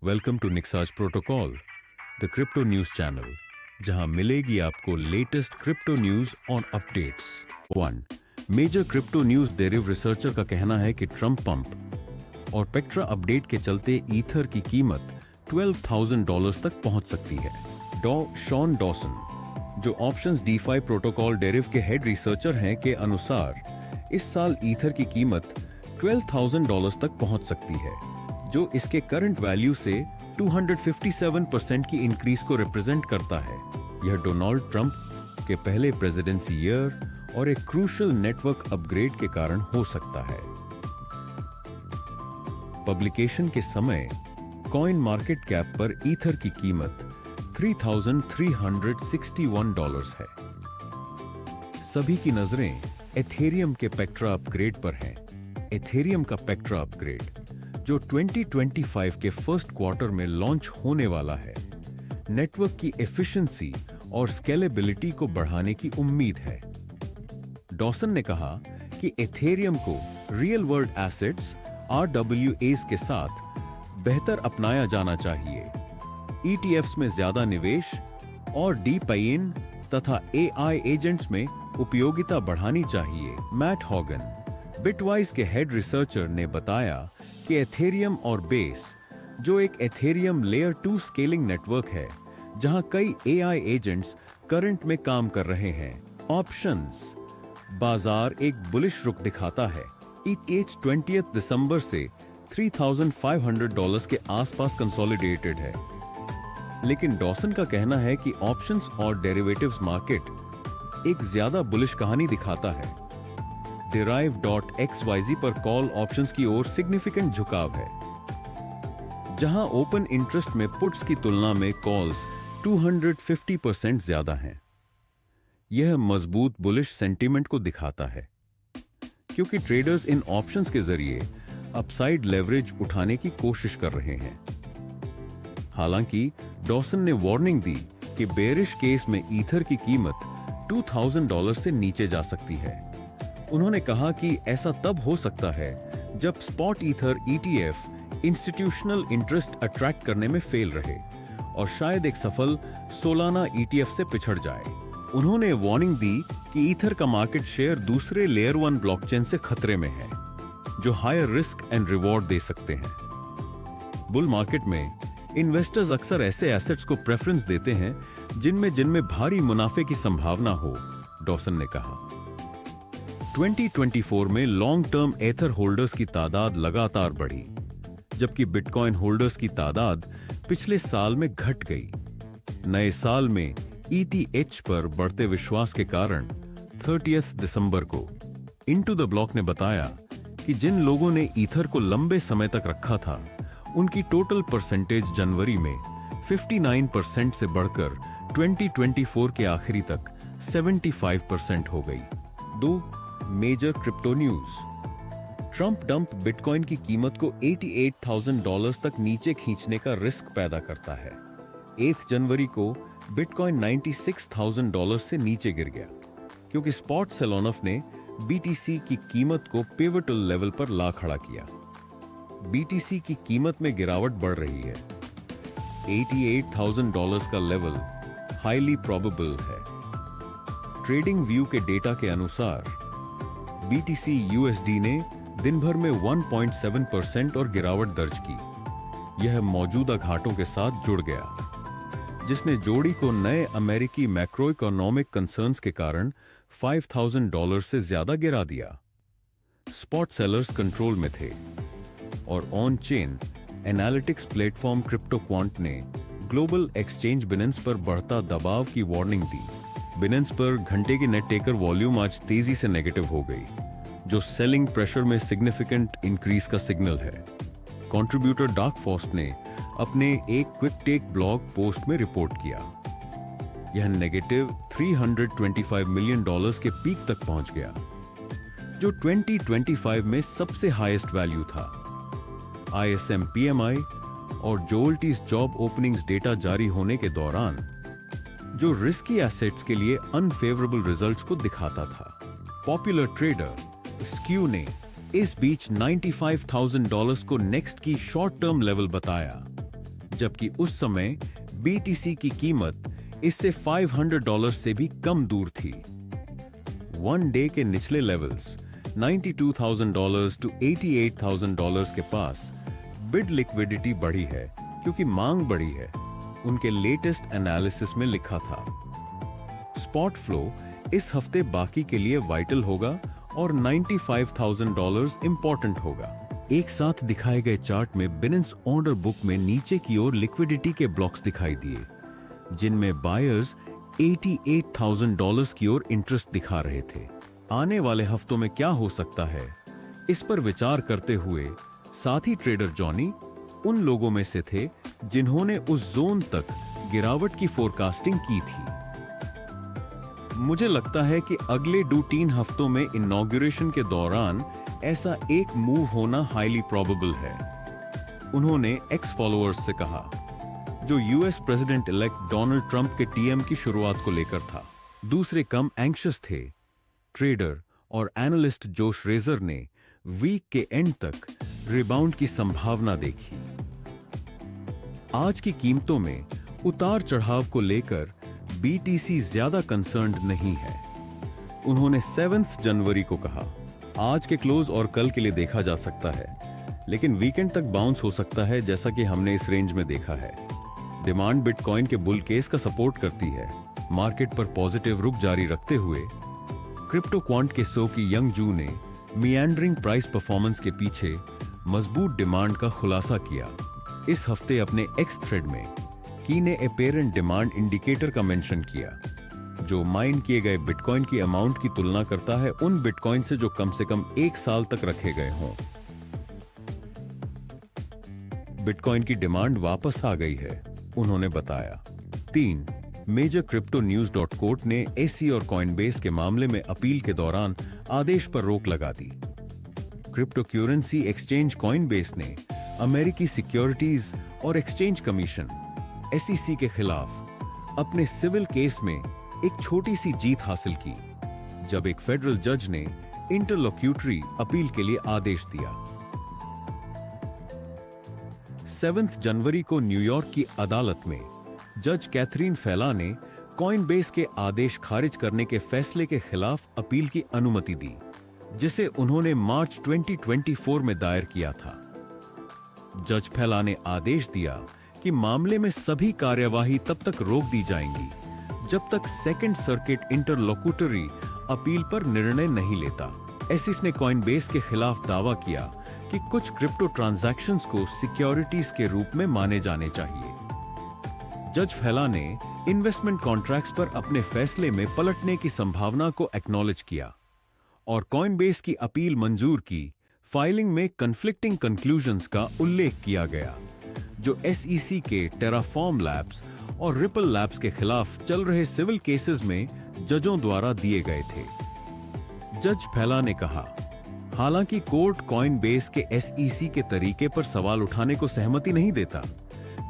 Welcome to निक्साज protocol, the crypto news channel, जहां मिलेगी आपको latest crypto news on updates. 1. Major crypto news Deriv researcher का कहना है कि ट्रम्प पंप और पेक्ट्रा अपडेट के चलते ईथर की कीमत $12,000 तक पहुंच सकती है। शॉन डॉसन, जो ऑप्शंस डीफाई प्रोटोकॉल डेरिव के हेड रिसर्चर हैं, के अनुसार इस साल ईथर की कीमत $12,000 तक पहुंच सकती है, जो इसके करंट वैल्यू से 257% की इंक्रीज को रिप्रेजेंट करता है। यह डोनाल्ड ट्रंप के पहले प्रेसिडेंसी ईयर और एक क्रूशियल नेटवर्क अपग्रेड के कारण हो सकता है। पब्लिकेशन के समय कॉइन मार्केट कैप पर ईथर की कीमत $3,361 है। सभी की नजरें एथेरियम के पेक्ट्रा अपग्रेड पर हैं। एथेरियम का पेक्ट्रा अपग्रेड, जो 2025 के फर्स्ट क्वार्टर में लॉन्च होने वाला है, नेटवर्क की एफिशिएंसी और स्केलेबिलिटी को बढ़ाने की उम्मीद है। डॉसन ने कहा कि एथेरियम को रियल वर्ल्ड एसेट्स RWAs के साथ बेहतर अपनाया जाना चाहिए, ETFs में ज्यादा निवेश और DePIN तथा AI एजेंट्स में उपयोगिता बढ़ानी चाहिए। मैट हॉगन, बिटवाइज के हेड रिसर्चर, ने बताया कि एथेरियम और बेस, जो एक एथेरियम लेयर 2 स्केलिंग नेटवर्क है जहां कई AI एजेंट्स करंट में काम कर रहे हैं। ऑप्शंस बाजार एक बुलिश रुख दिखाता है। ETH 20 दिसंबर से $3,500 के आसपास कंसोलिडेटेड है, लेकिन डॉसन का कहना है कि ऑप्शंस और डेरिवेटिव्स मार्केट एक ज्यादा बुलिश कहानी दिखाता है। Derive.xyz पर कॉल ऑप्शंस की ओर सिग्निफिकेंट झुकाव है, जहां ओपन इंटरेस्ट में पुट्स की तुलना में कॉल्स 250% ज्यादा हैं। यह मजबूत बुलिश सेंटीमेंट को दिखाता है, क्योंकि ट्रेडर्स इन ऑप्शंस के जरिए अपसाइड लेवरेज उठाने की कोशिश कर रहे हैं। हालांकि डॉसन ने वार्निंग दी कि बेरिश केस में ईथर की कीमत $2,000 से नीचे जा सकती है। उन्होंने कहा कि ऐसा तब हो सकता है जब spot ether ETF institutional interest attract करने में फेल रहे और शायद एक सफल सोलाना ETF से पिछड़ जाए। उन्होंने वार्निंग दी कि ईथर का मार्केट शेयर दूसरे लेयर 1 ब्लॉकचेन से खतरे में है, जो हायर रिस्क एंड रिवॉर्ड दे सकते हैं। बुल मार्केट में इन्वेस्टर्स अक्सर ऐसे एसेट्स को प्रेफरेंस देते हैं जिनमें भारी मुनाफे की संभावना हो, डॉसन ने कहा। 2024 में लॉन्ग टर्म एथर होल्डर्स की तादाद लगातार बढ़ी, जबकि बिटकॉइन होल्डर्स की तादाद पिछले साल में घट गई। नए साल में ETH पर बढ़ते विश्वास के कारण 30 दिसंबर को इनटू द ब्लॉक ने बताया कि जिन लोगों ने ईथर को लंबे समय तक रखा था, उनकी टोटल परसेंटेज जनवरी में 59% से बढ़कर 2024 के आखिरी तक 75% हो गई। 2. Major crypto news. Trump dump bitcoin की कीमत को $88,000 तक नीचे खींचने का रिस्क पैदा करता है। 8 जनवरी को बिटकॉइन $96,000 से नीचे गिर गया, क्योंकि स्पॉट सेलोनफ ने BTC की कीमत को पिवटल लेवल पर ला खड़ा किया। BTC की कीमत में गिरावट बढ़ रही है। $88,000 का लेवल हाईली प्रोबेबल है। ट्रेडिंग व्यू के डेटा के अनुसार BTC USD ने दिन भर में 1.7% और गिरावट दर्ज की। यह मौजूदा घाटों के साथ जुड़ गया, जिसने जोड़ी को नए अमेरिकी मैक्रो इकोनॉमिक कंसर्न्स के कारण $5,000 से ज्यादा गिरा दिया। स्पॉट सेलर्स कंट्रोल में थे और ऑन चेन एनालिटिक्स प्लेटफॉर्म क्रिप्टोक्वांट ने ग्लोबल एक्सचेंज बिनेंस पर बढ़ता दबाव की वार्निंग दी। बिनेंस पर घंटे की नेट टेकर वॉल्यूम आज तेजी से नेगेटिव हो गई, जो सेलिंग प्रेशर में सिग्निफिकेंट इंक्रीज का सिग्नल है। कंट्रीब्यूटर डार्क फॉस्ट ने अपने एक क्विक टेक ब्लॉग पोस्ट में रिपोर्ट किया। यह नेगेटिव $325 मिलियन के पीक तक पहुंच गया, जो 2025 में सबसे हाईएस्ट वैल्यू था। ISM PMI और जोल्टीज जॉब ओपनिंग्स डेटा जारी होने के दौरान, जो रिस्की एसेट्स के लिए अनफेवरेबल रिजल्ट्स को दिखाता था। पॉपुलर ट्रेडर स्क्यू ने इस बीच $95,000 को नेक्स्ट की शॉर्ट टर्म लेवल बताया। जबकि उस समय BTC की कीमत इससे $500 से भी कम दूर थी। वन डे के निचले लेवल्स $92,000 to $88,000 के पास बिड लिक्विडिटी बढ़ी है क्योंकि मांग बढ़ी है, उनके लेटेस्ट एनालिसिस में लिखा था। स्पॉट फ्लो इस हफ्ते बाकी के लिए वाइटल होगा और $95,000 इंपॉर्टेंट होगा। एक साथ दिखाए गए चार्ट में बिनेंस ऑर्डर बुक में नीचे की ओर लिक्विडिटी के ब्लॉक्स दिखाई दिए, जिनमें बायर्स $88,000 की ओर इंटरेस्ट दिखा रहे थे। आने वाले हफ्तों में क्या हो सकता है, इस पर विचार करते हुए साथी ट्रेडर जॉनी उन लोगों में से थे जिन्होंने उस जोन तक गिरावट की फोरकास्टिंग की थी। मुझे लगता है कि अगले 2-3 हफ्तों में इनॉग्रेशन के दौरान ऐसा एक मूव होना हाईली प्रोबेबल है, उन्होंने एक्स फॉलोअर्स से कहा, जो US president elect Donald Trump के टीएम की शुरुआत को लेकर था। दूसरे कम एंग्शियस थे। ट्रेडर और एनालिस्ट जोश रेजर ने वीक के एंड तक रिबाउंड की संभावना देखी। आज की कीमतों में उतार चढ़ाव को लेकर BTC ज्यादा कंसर्न्ड नहीं है। उन्होंने 7 जनवरी को कहा, आज के क्लोज और कल के लिए देखा जा सकता है, लेकिन वीकेंड तक बाउंस हो सकता है जैसा कि हमने इस रेंज में देखा है। डिमांड बिटकॉइन के बुल केस का सपोर्ट करती है। मार्केट पर पॉजिटिव रुख जारी रखते हुए क्रिप्टो क्वांट के सो की यंग जू ने मियांडरिंग प्राइस परफॉर्मेंस के पीछे मजबूत डिमांड का खुलासा किया। इस हफ्ते अपने एक्स थ्रेड में की ने अपेरेंट डिमांड इंडिकेटर का मेंशन किया, जो माइन किए गए बिटकॉइन की अमाउंट की तुलना करता है उन बिटकॉइन से जो कम से कम 1 साल तक रखे गए हों। बिटकॉइन की डिमांड वापस आ गई है, उन्होंने बताया। 3 मेजर क्रिप्टो न्यूज .कोर्ट ने एसी और कॉइनबेस के मामले में अपील के दौरान आदेश पर रोक लगा दी। क्रिप्टो करेंसी एक्सचेंज कॉइनबेस ने अमेरिकी सिक्योरिटीज और एक्सचेंज कमीशन SEC के खिलाफ अपने सिविल केस में एक छोटी सी जीत हासिल की, जब एक फेडरल जज ने इंटरलोक्यूटरी अपील के लिए आदेश दिया। 7 जनवरी को न्यूयॉर्क की अदालत में जज कैथरीन फेला ने कॉइनबेस के आदेश खारिज करने के फैसले के खिलाफ अपील की अनुमति दी, जिसे उन्होंने मार्च 2024 में दायर किया था। जज फेला ने आदेश दिया कि मामले में सभी कार्यवाही तब तक रोक दी जाएंगी जब तक सेकंड सर्किट इंटरलोक्यूटरी अपील पर निर्णय नहीं लेता। एसिस ने कॉइनबेस के खिलाफ दावा किया कि कुछ क्रिप्टो ट्रांजैक्शंस को सिक्योरिटीज के रूप में माने जाने चाहिए। जज फेला ने इन्वेस्टमेंट कॉन्ट्रैक्ट्स पर अपने फैसले में पलटने की संभावना को एक्नॉलेज किया और कॉइनबेस की अपील मंजूर की। फाइलिंग में कन्फ्लिक्टिंग कंक्लूजन्स का उल्लेख किया गया, जो SEC के टेराफॉर्म लैब्स और रिपल लैब्स के खिलाफ चल रहे सिविल केसेस में जजों द्वारा दिए गए थे। जज फेला ने कहा, हालांकि कोर्ट कॉइनबेस के SEC के तरीके पर सवाल उठाने को सहमति नहीं देता,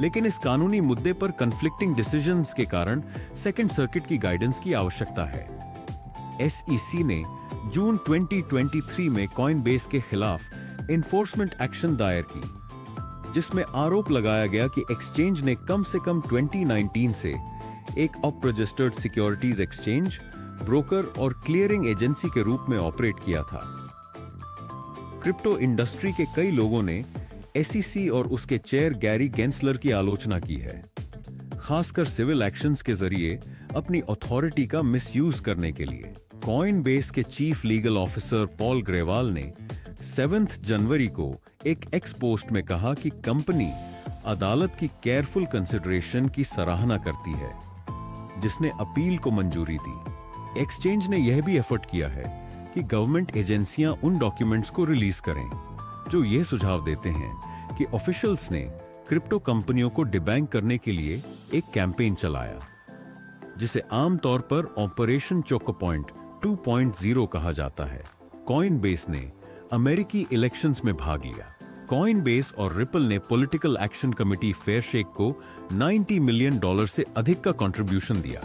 लेकिन इस कानूनी मुद्दे पर कन्फ्लिक्टिंग डिसीजंस के कारण सेकंड सर्किट की गाइडेंस की आवश्यकता है। SEC ने जून 2023 में कॉइनबेस के खिलाफ एनफोर्समेंट एक्शन दायर की, जिसमें आरोप लगाया गया कि एक्सचेंज ने कम से कम 2019 से एक op registered securities exchange, broker और क्लियरिंग एजेंसी के रूप में ऑपरेट किया था। क्रिप्टो इंडस्ट्री के कई लोगों ने SEC और उसके चेयर गैरी गेंसलर की आलोचना की है, खासकर सिविल एक्शंस के जरिए अपनी अथॉरिटी का मिसयूज करने के लिए। कॉइनबेस के chief legal officer Paul Grewal ने 7 जनवरी को एक एक्स पोस्ट में कहा कि कंपनी अदालत की केयरफुल कंसिडरेशन की सराहना करती है, जिसने अपील को मंजूरी दी। एक्सचेंज ने यह भी एफर्ट किया है कि गवर्नमेंट एजेंसियां उन डॉक्यूमेंट्स को रिलीज करें जो यह सुझाव देते हैं कि ऑफिशियल्स ने क्रिप्टो कंपनियों को डिबैंक करने के लिए एक कैंपेन चलाया, जिसे आमतौर पर ऑपरेशन चोको पॉइंट 2.0 कहा जाता है। कॉइनबेस ने अमेरिकी इलेक्शंस में भाग लिया। कॉइनबेस और रिपल ने पॉलिटिकल एक्शन कमेटी फेयरशेक को $90 मिलियन से अधिक का कंट्रीब्यूशन दिया,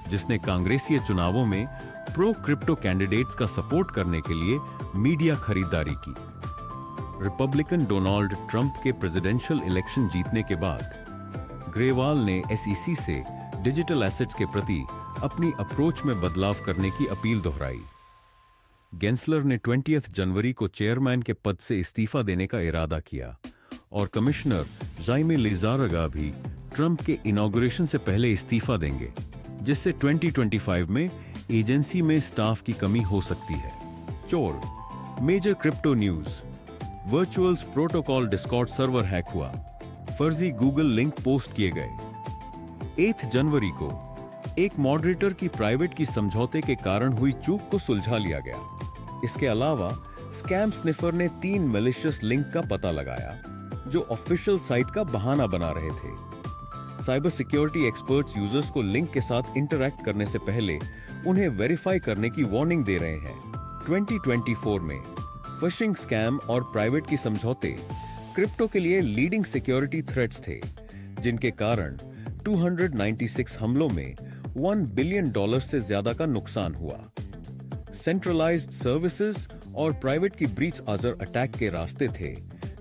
जिसने कांग्रेसीय चुनावों में प्रो क्रिप्टो कैंडिडेट्स का सपोर्ट करने के लिए मीडिया खरीदारी की। रिपब्लिकन डोनाल्ड ट्रंप के प्रेसिडेंशियल इलेक्शन जीतने के बाद ग्रेवाल ने एसईसी से डिजिटल एसेट्स के प्रति अपनी अप्रोच में बदलाव करने की अपील दोहराई। गेंसलर ने 20 जनवरी को चेयरमैन के पद से इस्तीफा देने का इरादा किया और कमिश्नर जाइमे लिजारगा भी ट्रंप के इनॉग्रेशन से पहले इस्तीफा देंगे, जिससे 2025 में एजेंसी में स्टाफ की कमी हो सकती है। चोर, major crypto news, virtuals protocol Discord server hack हुआ, फर्जी गूगल लिंक पोस्ट किए गए। 8 जनवरी को एक मॉडरेटर की प्राइवेट की समझौते के कारण हुई चूक को सुलझा लिया गया। इसके अलावा स्कैम स्निफर ने 3 मैलिशियस लिंक का पता लगाया जो ऑफिशियल साइट का बहाना बना रहे थे। साइबर सिक्योरिटी एक्सपर्ट्स यूजर्स को लिंक के साथ इंटरैक्ट करने से पहले उन्हें वेरीफाई करने की वार्निंग दे रहे हैं। 2024 में फिशिंग स्कैम और प्राइवेट की समझौते क्रिप्टो के लिए लीडिंग सिक्योरिटी थ्रेट्स थे, जिनके कारण 296 हमलों में $1 बिलियन से ज्यादा का नुकसान हुआ। सेंट्रलाइज्ड सर्विसेज और प्राइवेट की ब्रीच अजर अटैक के रास्ते थे,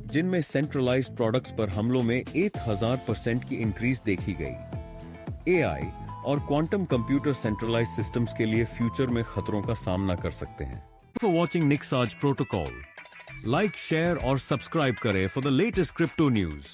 जिनमें सेंट्रलाइज्ड प्रोडक्ट्स पर हमलों में 1000% की इंक्रीज देखी गई। एआई और क्वांटम कंप्यूटर सेंट्रलाइज्ड सिस्टम्स के लिए फ्यूचर में खतरों का सामना कर सकते हैं। फॉर वॉचिंग निक्साज प्रोटोकॉल, लाइक, शेयर और सब्सक्राइब करें for the latest crypto news.